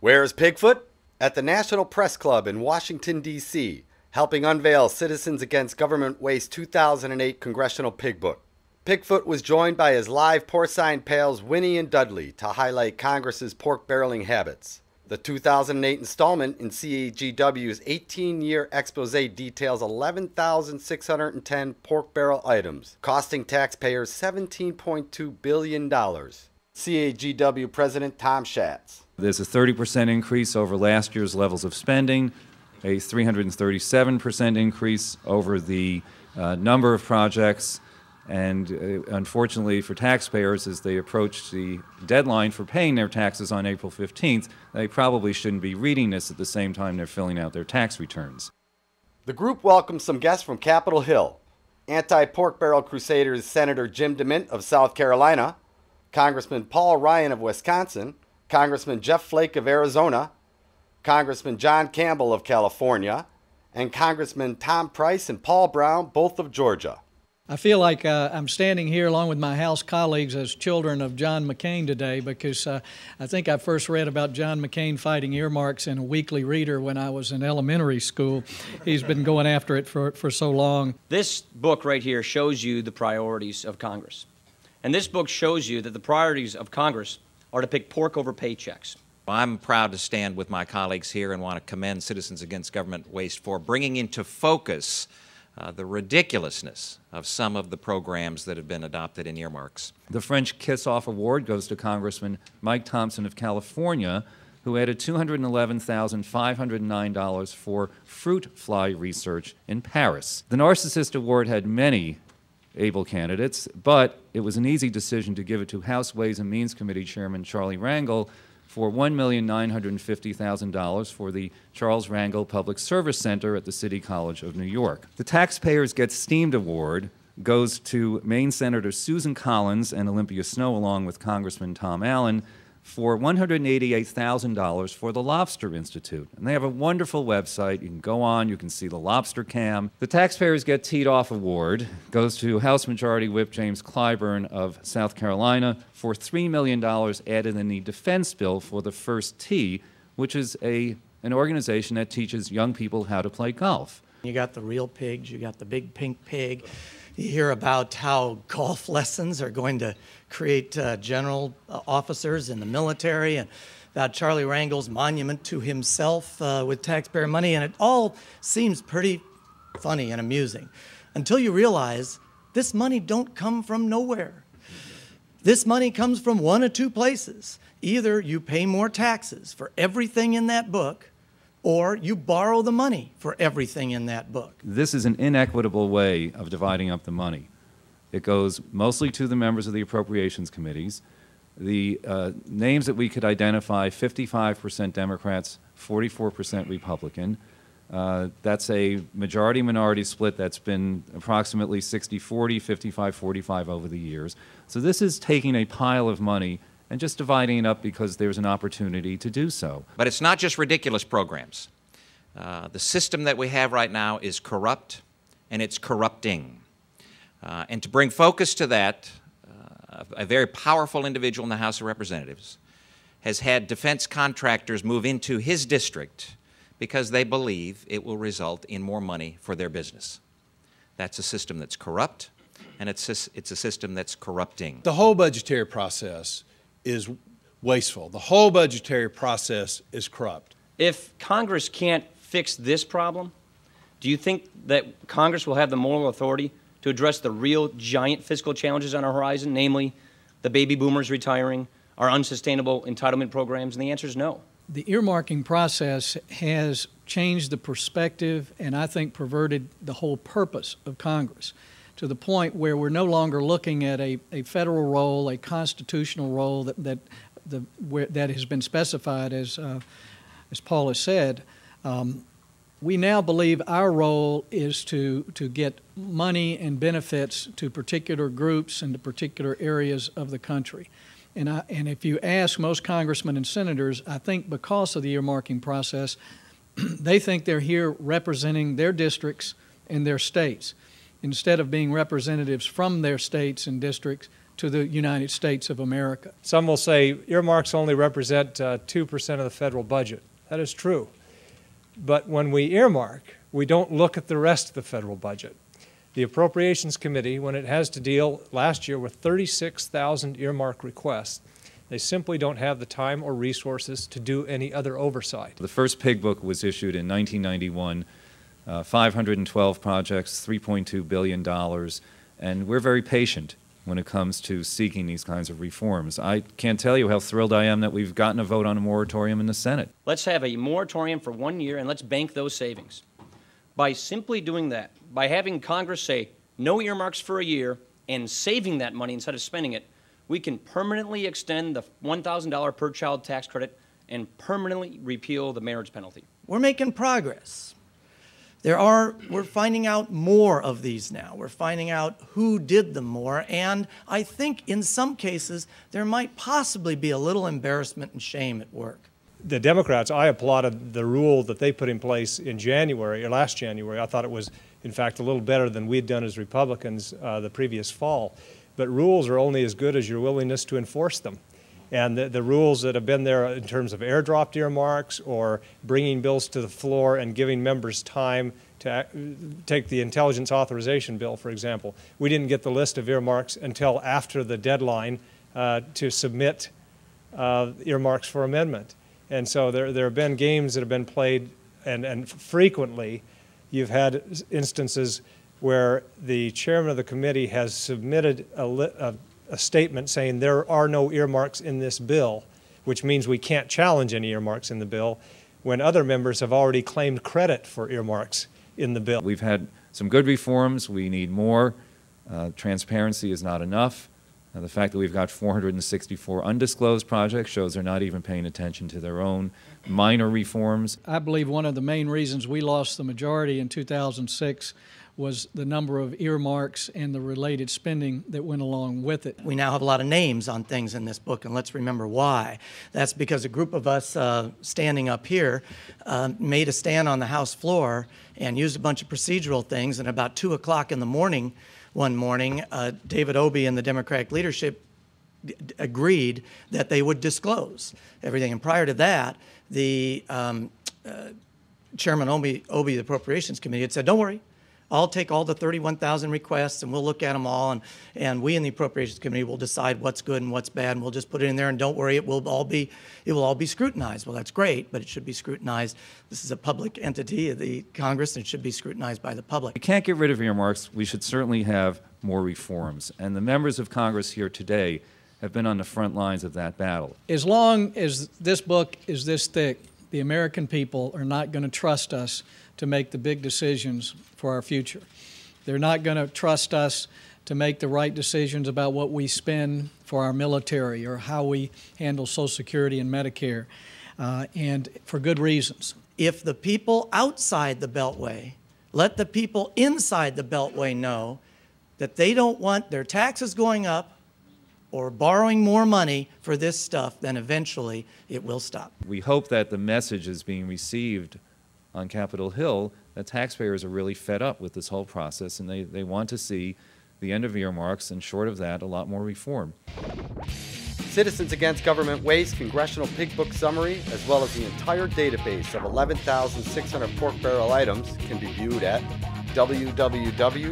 Where's PigFoot? At the National Press Club in Washington, D.C., helping unveil Citizens Against Government Waste 2008 Congressional Pig Book. PigFoot was joined by his live porcine pals Winnie and Dudley to highlight Congress's pork barreling habits. The 2008 installment in CAGW's 18-year expose details 11,610 pork barrel items, costing taxpayers $17.2 billion. CAGW President Tom Schatz. There's a 30% increase over last year's levels of spending, a 337% increase over the number of projects, and unfortunately for taxpayers, as they approach the deadline for paying their taxes on April 15th, they probably shouldn't be reading this at the same time they're filling out their tax returns. The group welcomed some guests from Capitol Hill. Anti-pork barrel crusaders Senator Jim DeMint of South Carolina, Congressman Paul Ryan of Wisconsin, Congressman Jeff Flake of Arizona, Congressman John Campbell of California, and Congressman Tom Price and Paul Brown, both of Georgia. I feel like I'm standing here along with my House colleagues as children of John McCain today, because I think I first read about John McCain fighting earmarks in a weekly reader when I was in elementary school. He's been going after it for so long. This book right here shows you the priorities of Congress. And this book shows you that the priorities of Congress are to pick pork over paychecks. I'm proud to stand with my colleagues here and want to commend Citizens Against Government Waste for bringing into focus the ridiculousness of some of the programs that have been adopted in earmarks. The French Kiss-Off Award goes to Congressman Mike Thompson of California, who added $211,509 for fruit fly research in Paris. The Narcissist Award had many able candidates, but it was an easy decision to give it to House Ways and Means Committee Chairman Charlie Rangel for $1,950,000 for the Charles Rangel Public Service Center at the City College of New York. The Taxpayers Get Steamed Award goes to Maine Senator Susan Collins and Olympia Snowe, along with Congressman Tom Allen, for $188,000 for the Lobster Institute. And they have a wonderful website. You can go on, you can see the lobster cam. The Taxpayers Get Teed Off Award goes to House Majority Whip James Clyburn of South Carolina for $3 million added in the defense bill for the First Tee, which is an organization that teaches young people how to play golf. You got the real pigs, you got the big pink pig. You hear about how golf lessons are going to create general officers in the military, and about Charlie Rangel's monument to himself with taxpayer money, and it all seems pretty funny and amusing until you realize this money don't come from nowhere. This money comes from one of two places. Either you pay more taxes for everything in that book, or you borrow the money for everything in that book. This is an inequitable way of dividing up the money. It goes mostly to the members of the appropriations committees. The names that we could identify, 55% Democrats, 44% Republican. That's a majority-minority split that's been approximately 60-40, 55-45 over the years. So this is taking a pile of money and just dividing it up because there's an opportunity to do so. But it's not just ridiculous programs. The system that we have right now is corrupt, and it's corrupting. And to bring focus to that, a very powerful individual in the House of Representatives has had defense contractors move into his district because they believe it will result in more money for their business. That's a system that's corrupt, and it's a system that's corrupting. The whole budgetary process is wasteful. The whole budgetary process is corrupt. If Congress can't fix this problem, do you think that Congress will have the moral authority to address the real giant fiscal challenges on our horizon, namely the baby boomers retiring, our unsustainable entitlement programs? And the answer is no. The earmarking process has changed the perspective and I think perverted the whole purpose of Congress, to the point where we're no longer looking at a federal role, a constitutional role that has been specified, as Paul has said. We now believe our role is to get money and benefits to particular groups and to particular areas of the country. And if you ask most congressmen and senators, I think because of the earmarking process, they think they're here representing their districts and their states. Instead of being representatives from their states and districts, to the United States of America. Some will say earmarks only represent 2% of the federal budget. That is true. But when we earmark, we don't look at the rest of the federal budget. The Appropriations Committee, when it has to deal last year with 36,000 earmark requests, they simply don't have the time or resources to do any other oversight. The first PIG book was issued in 1991, 512 projects, $3.2 billion, and we're very patient when it comes to seeking these kinds of reforms. I can't tell you how thrilled I am that we've gotten a vote on a moratorium in the Senate. Let's have a moratorium for 1 year and let's bank those savings. By simply doing that, by having Congress say no earmarks for a year and saving that money instead of spending it, we can permanently extend the $1,000 per child tax credit and permanently repeal the marriage penalty. We're making progress. We're finding out more of these now. We're finding out who did them more, and I think in some cases there might possibly be a little embarrassment and shame at work. The Democrats, I applauded the rule that they put in place in January, or last January. I thought it was, in fact, a little better than we'd done as Republicans the previous fall. But rules are only as good as your willingness to enforce them. And the rules that have been there in terms of airdropped earmarks or bringing bills to the floor and giving members time to take the intelligence authorization bill, for example. We didn't get the list of earmarks until after the deadline to submit earmarks for amendment. And so there have been games that have been played, and frequently you've had instances where the chairman of the committee has submitted a statement saying there are no earmarks in this bill, which means we can't challenge any earmarks in the bill, when other members have already claimed credit for earmarks in the bill. We've had some good reforms. We need more. Transparency is not enough. The fact that we've got 464 undisclosed projects shows they're not even paying attention to their own minor reforms. I believe one of the main reasons we lost the majority in 2006 was the number of earmarks and the related spending that went along with it. We now have a lot of names on things in this book, and let's remember why. That's because a group of us standing up here made a stand on the House floor and used a bunch of procedural things, and about 2 o'clock in the morning, one morning, David Obey and the Democratic leadership agreed that they would disclose everything. And prior to that, the Chairman Obey of the Appropriations Committee had said, don't worry, I'll take all the 31,000 requests and we'll look at them all, and we in the Appropriations Committee will decide what's good and what's bad, and we'll just put it in there, and don't worry, it will all be scrutinized. Well, that's great, but it should be scrutinized. This is a public entity of the Congress, and it should be scrutinized by the public. We can't get rid of earmarks. We should certainly have more reforms. And the members of Congress here today have been on the front lines of that battle. As long as this book is this thick, the American people are not going to trust us to make the big decisions for our future. They're not going to trust us to make the right decisions about what we spend for our military or how we handle Social Security and Medicare, and for good reasons. If the people outside the Beltway let the people inside the Beltway know that they don't want their taxes going up or borrowing more money for this stuff, then eventually it will stop. We hope that the message is being received on Capitol Hill that taxpayers are really fed up with this whole process, and they want to see the end of earmarks, and short of that, a lot more reform. Citizens Against Government Waste Congressional Pig Book Summary, as well as the entire database of 11,600 pork barrel items, can be viewed at www.cagw.org.